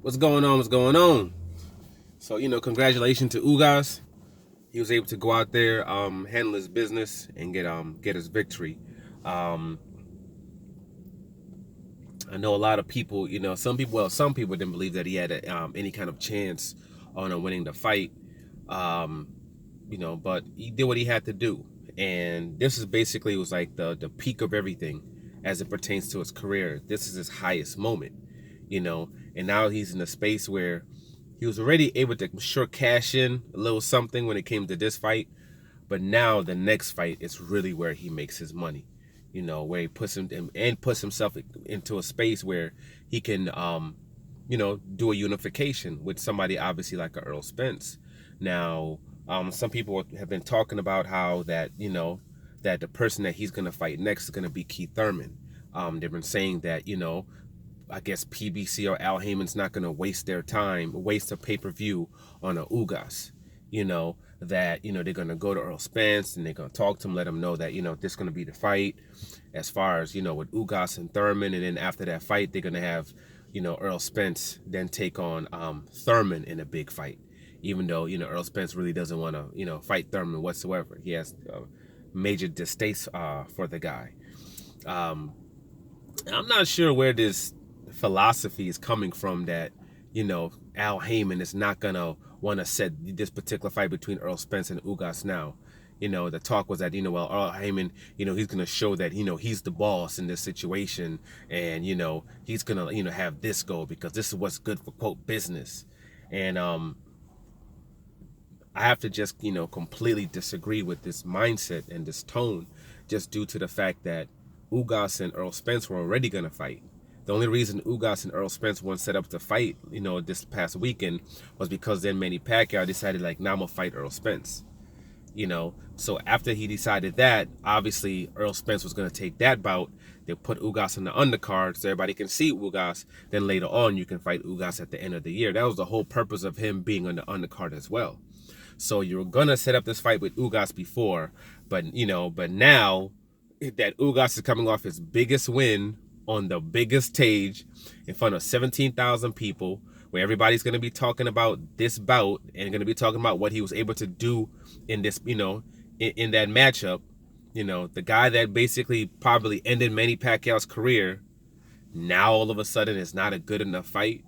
What's going on? What's going on? So, congratulations to Ugas. He was able to go out there, handle his business, and get his victory. Um, I know a lot of people, some people didn't believe that he had any kind of chance on winning the fight. Um, but he did what he had to do, and this is basically was like the peak of everything as it pertains to his career. This is his highest moment, and now he's in a space where he was already able to cash in a little something when it came to this fight, but now the next fight is really where he makes his money. Where he puts himself into a space where he can, do a unification with somebody obviously like a Earl Spence. Now, some people have been talking about how that that the person that he's gonna fight next is gonna be Keith Thurman. They've been saying that I guess PBC or Al Hayman's not going to waste a pay-per-view on a Ugas. That, they're going to go to Earl Spence and they're going to talk to him, let him know that, this is going to be the fight as far as, with Ugas and Thurman. And then after that fight, they're going to have, Earl Spence then take on Thurman in a big fight. Even though, Earl Spence really doesn't want to, fight Thurman whatsoever. He has major distaste for the guy. I'm not sure where this philosophy is coming from that Al Hayman is not gonna want to set this particular fight between Earl Spence and Ugas now. The talk was that Earl Hayman he's gonna show that he's the boss in this situation, and he's gonna have this go because this is what's good for quote business. And I have to just completely disagree with this mindset and this tone, just due to the fact that Ugas and Earl Spence were already gonna fight. The only reason Ugas and Earl Spence weren't set up to fight, this past weekend was because then Manny Pacquiao decided like, now I'm gonna fight Earl Spence. So after he decided that, obviously Earl Spence was gonna take that bout. They put Ugas on the undercard so everybody can see Ugas. Then later on, you can fight Ugas at the end of the year. That was the whole purpose of him being on the undercard as well. So you were gonna set up this fight with Ugas before, but now that Ugas is coming off his biggest win on the biggest stage in front of 17,000 people, where everybody's going to be talking about this bout and going to be talking about what he was able to do in this, in that matchup. The guy that basically probably ended Manny Pacquiao's career, now all of a sudden is not a good enough fight.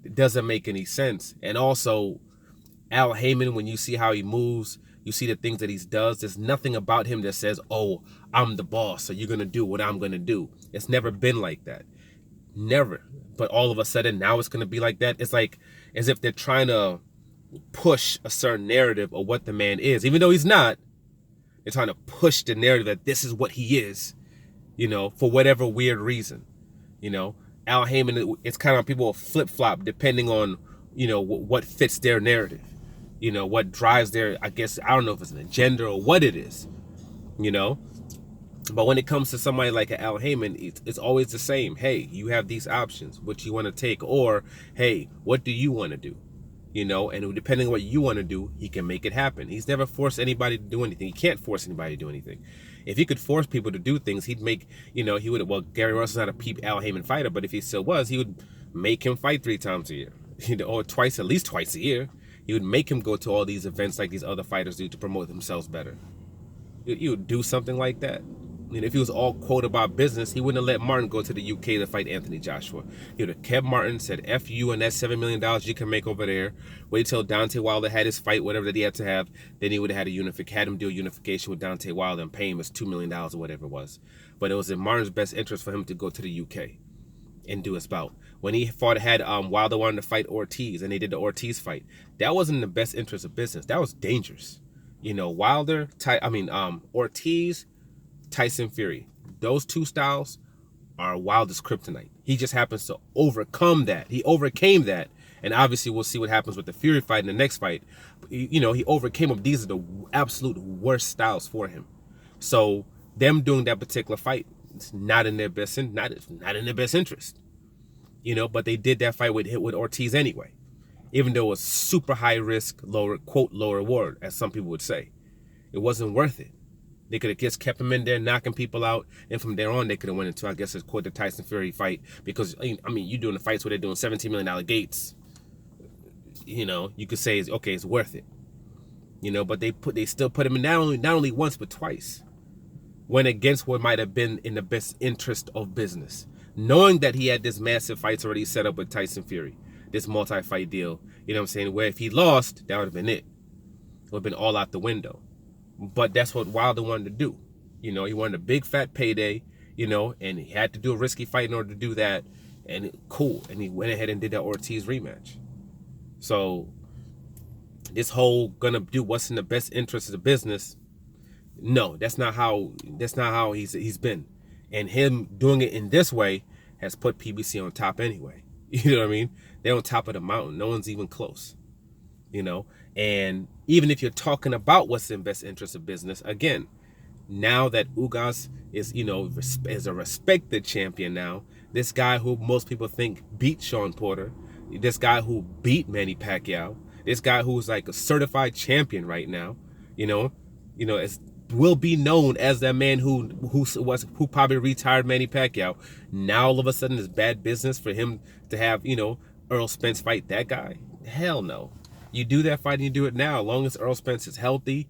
It doesn't make any sense. And also, Al Hayman, when you see how he moves, you see the things that he does, there's nothing about him that says, oh, I'm the boss, so you're going to do what I'm going to do. It's never been like that. Never. But all of a sudden, now it's going to be like that. It's like as if they're trying to push a certain narrative of what the man is. Even though he's not, they're trying to push the narrative that this is what he is, for whatever weird reason. Al Hayman, it's kind of people flip-flop depending on, what fits their narrative. What drives their, I guess, I don't know if it's an agenda or what it is, But when it comes to somebody like Al Hayman, it's always the same. Hey, you have these options, what you want to take, or, hey, what do you want to do? And depending on what you want to do, he can make it happen. He's never forced anybody to do anything. He can't force anybody to do anything. If he could force people to do things, he'd make, he would, well, Gary Russell's not a peep Al Hayman fighter, but if he still was, he would make him fight 3 times a year, or at least twice a year. He would make him go to all these events like these other fighters do to promote themselves better. You would do something like that. If he was all quote about business, he wouldn't have let Martin go to the UK to fight Anthony Joshua. He would have kept Martin, said, F you and that $7 million you can make over there. Wait till Deontay Wilder had his fight, whatever that he had to have. Then he would have had him do a unification with Deontay Wilder and pay him his $2 million or whatever it was. But it was in Martin's best interest for him to go to the UK and do his bout. When he had Wilder wanted to fight Ortiz, and they did the Ortiz fight, that wasn't in the best interest of business. That was dangerous. Ortiz, Tyson Fury, those 2 styles are Wilder's kryptonite. He just happens to overcome that. He overcame that, and obviously we'll see what happens with the Fury fight in the next fight. He overcame them. These are the absolute worst styles for him. So them doing that particular fight, it's not in their best interest. But they did that fight with Ortiz anyway, even though it was super high risk, low reward, as some people would say. It wasn't worth it. They could have just kept him in there, knocking people out, and from there on, they could have went into, I guess, it's called the Tyson Fury fight, because I mean, you're doing the fights where they're doing $17 million gates. You know, you could say, okay, it's worth it. You know, but they still put him in not only once but twice, went against what might have been in the best interest of business, knowing that he had this massive fights already set up with Tyson Fury, this multi-fight deal. You know what I'm saying? Where if he lost, that would have been it. It would have been all out the window. But that's what Wilder wanted to do. You know, he wanted a big fat payday, you know, and he had to do a risky fight in order to do that. And cool. And he went ahead and did that Ortiz rematch. So this whole gonna do what's in the best interest of the business, no, that's not how he's been. And him doing it in this way has put PBC on top anyway. You know what I mean? They're on top of the mountain. No one's even close. You know, and even if you're talking about what's in best interest of business, again, now that Ugas is, you know, is a respected champion now, this guy who most people think beat Sean Porter, this guy who beat Manny Pacquiao, this guy who's like a certified champion right now, you know, will be known as that man who probably retired Manny Pacquiao. Now all of a sudden it's bad business for him to have, you know, Earl Spence fight that guy. Hell no. You do that fight and you do it now, as long as Earl Spence is healthy.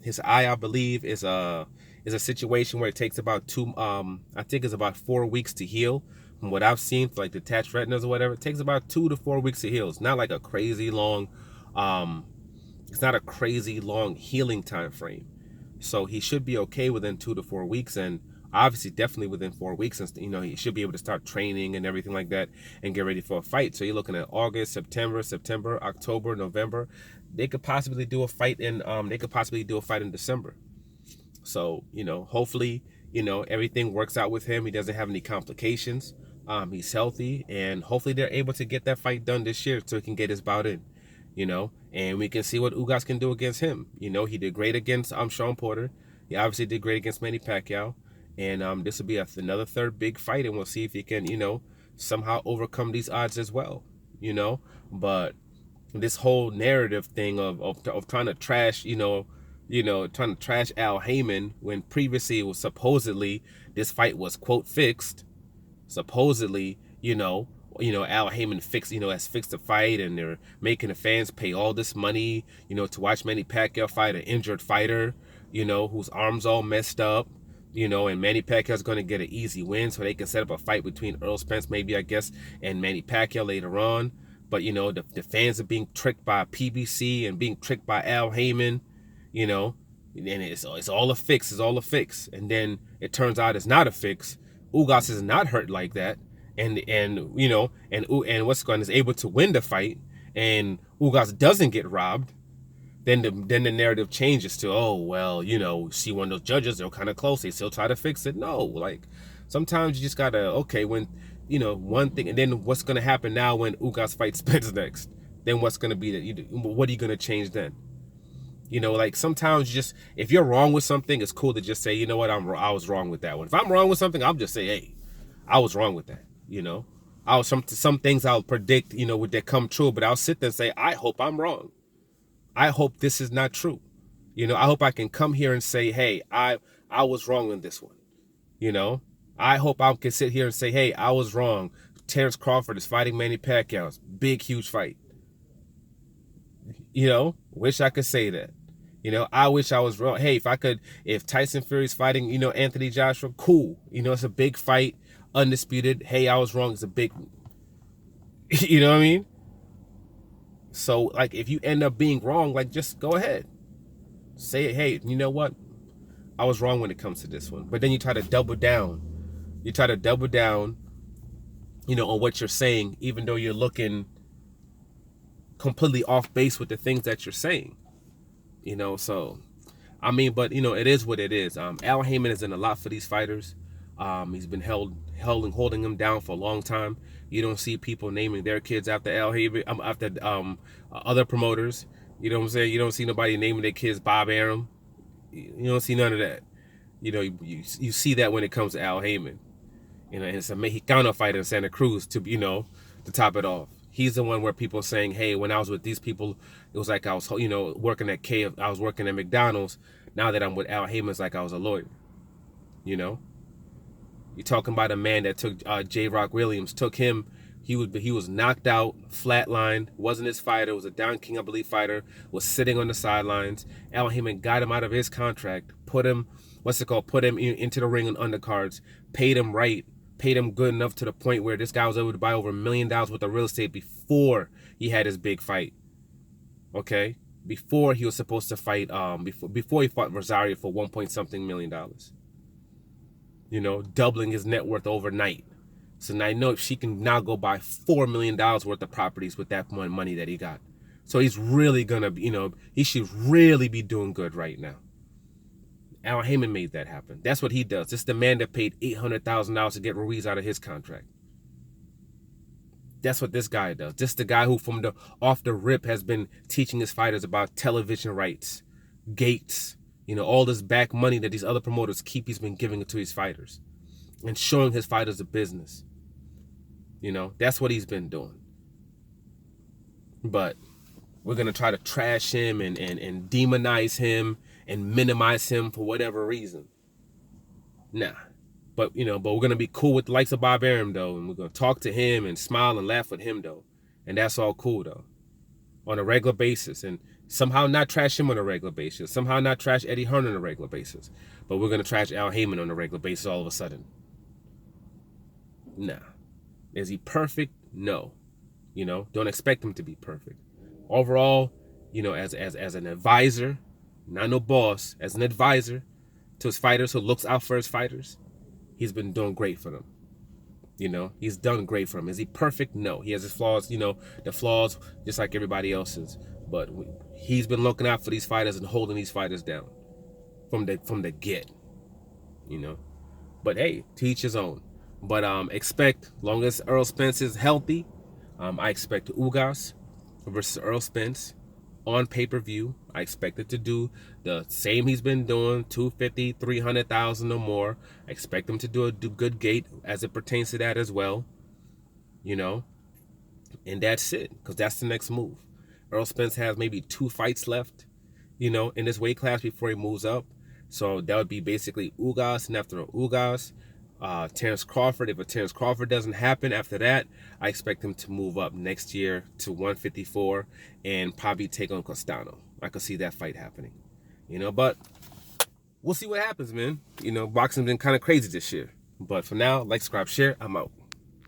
His eye, I believe, is a situation where it takes about I think it's about 4 weeks to heal. From what I've seen, for like detached retinas or whatever, it takes about 2 to 4 weeks to heal. It's not like a crazy long, it's not a crazy long healing time frame. So he should be okay within 2 to 4 weeks, and obviously definitely within 4 weeks, and you know, he should be able to start training and everything like that and get ready for a fight. So you're looking at August, September, October, November. They could possibly do a fight in December. So, you know, hopefully, you know, everything works out with him. He doesn't have any complications. He's healthy, and hopefully they're able to get that fight done this year so he can get his bout in, you know, and we can see what Ugas can do against him. You know, he did great against Sean Porter. He obviously did great against Manny Pacquiao. And this will be another third big fight, and we'll see if he can, you know, somehow overcome these odds as well, you know. But this whole narrative thing of trying to trash, trying to trash Al Hayman, when previously it was supposedly this fight was, quote, fixed. Supposedly, Al Hayman has fixed the fight, and they're making the fans pay all this money, to watch Manny Pacquiao fight an injured fighter, whose arm's all messed up. And Manny Pacquiao's going to get an easy win, so they can set up a fight between Earl Spence, maybe, I guess, and Manny Pacquiao later on. But, the fans are being tricked by PBC and being tricked by Al Hayman, and it's all a fix. It's all a fix. And then it turns out it's not a fix. Ugas is not hurt like that. And what's going is able to win the fight, and Ugas doesn't get robbed. Then the narrative changes to, oh, well, see one of those judges, they're kind of close, they still try to fix it. No, like, sometimes you just gotta, okay, when, one thing, and then what's gonna happen now when Ugas fights Spence next? Then what's gonna be that? What are you gonna change then? Like, sometimes you just, if you're wrong with something, it's cool to just say, you know what, I was wrong with that one. If I'm wrong with something, I'll just say, hey, I was wrong with that. Some things I'll predict, would they come true, but I'll sit there and say, I hope I'm wrong. I hope this is not true. I hope I can come here and say, hey, I was wrong in this one. I hope I can sit here and say, hey, I was wrong. Terrence Crawford is fighting Manny Pacquiao. It's a big, huge fight. Wish I could say that. I wish I was wrong. Hey, if Tyson Fury's fighting, Anthony Joshua, cool. It's a big fight, undisputed. Hey, I was wrong. It's a big, you know what I mean? So, like, if you end up being wrong, like, just go ahead. Say it, hey, you know what? I was wrong when it comes to this one. But then you try to double down. You try to double down, on what you're saying, even though you're looking completely off base with the things that you're saying. So, I mean, but, it is what it is. Al Hayman is in a lot for these fighters. He's been holding them down for a long time. You don't see people naming their kids after Al Hayman, after other promoters. You know what I'm saying? You don't see nobody naming their kids Bob Arum. You don't see none of that. You see that when it comes to Al Hayman. And it's a Mexicano fighter in Santa Cruz to top it off. He's the one where people are saying, hey, when I was with these people, it was like I was, working at McDonald's. Now that I'm with Al Hayman, it's like I was a lawyer. You know, you're talking about a man that took J. Rock Williams, took him. He was knocked out, flatlined. Wasn't his fighter. Was a Don King, I believe, fighter. Was sitting on the sidelines. Al Hayman got him out of his contract. Put him, Put him into the ring on undercards. Paid him right. Paid him good enough to the point where this guy was able to buy over $1 million worth of real estate before he had his big fight. Okay, before he was supposed to fight. Before he fought Rosario for $1 million. You know, doubling his net worth overnight. So now I know if she can now go buy $4 million worth of properties with that money that he got. So he's really gonna, he should really be doing good right now. Al Hayman made that happen. That's what he does. It's the man that paid $800,000 to get Ruiz out of his contract. That's what this guy does. This is the guy who, from the off the rip, has been teaching his fighters about television rights, gates, all this back money that these other promoters keep. He's been giving it to his fighters and showing his fighters the business. That's what he's been doing. But we're going to try to trash him and demonize him and minimize him for whatever reason. Nah. But we're going to be cool with the likes of Bob Arum, though. And we're going to talk to him and smile and laugh with him, though. And that's all cool, though. On a regular basis. And somehow not trash him on a regular basis. Somehow not trash Eddie Hearn on a regular basis. But we're going to trash Al Hayman on a regular basis all of a sudden. Nah. Is he perfect? No. Don't expect him to be perfect. Overall, as an advisor, not no boss, as an advisor to his fighters who looks out for his fighters, he's been doing great for them. He's done great for him. Is he perfect? No. He has his flaws, the flaws just like everybody else's. But he's been looking out for these fighters and holding these fighters down from the get. But hey, to each his own. But expect, long as Earl Spence is healthy, I expect Ugas versus Earl Spence on pay-per-view. I expect it to do the same he's been doing, 250, 300,000 or more. I expect him to do good gate as it pertains to that as well. And that's it, because that's the next move. Earl Spence has maybe 2 fights left, in this weight class before he moves up. So that would be basically Ugas, and after Ugas, Terrence Crawford. If a Terrence Crawford doesn't happen after that, I expect him to move up next year to 154 and probably take on Costano. I could see that fight happening. But we'll see what happens, man. Boxing's been kind of crazy this year. But for now, like, subscribe, share. I'm out.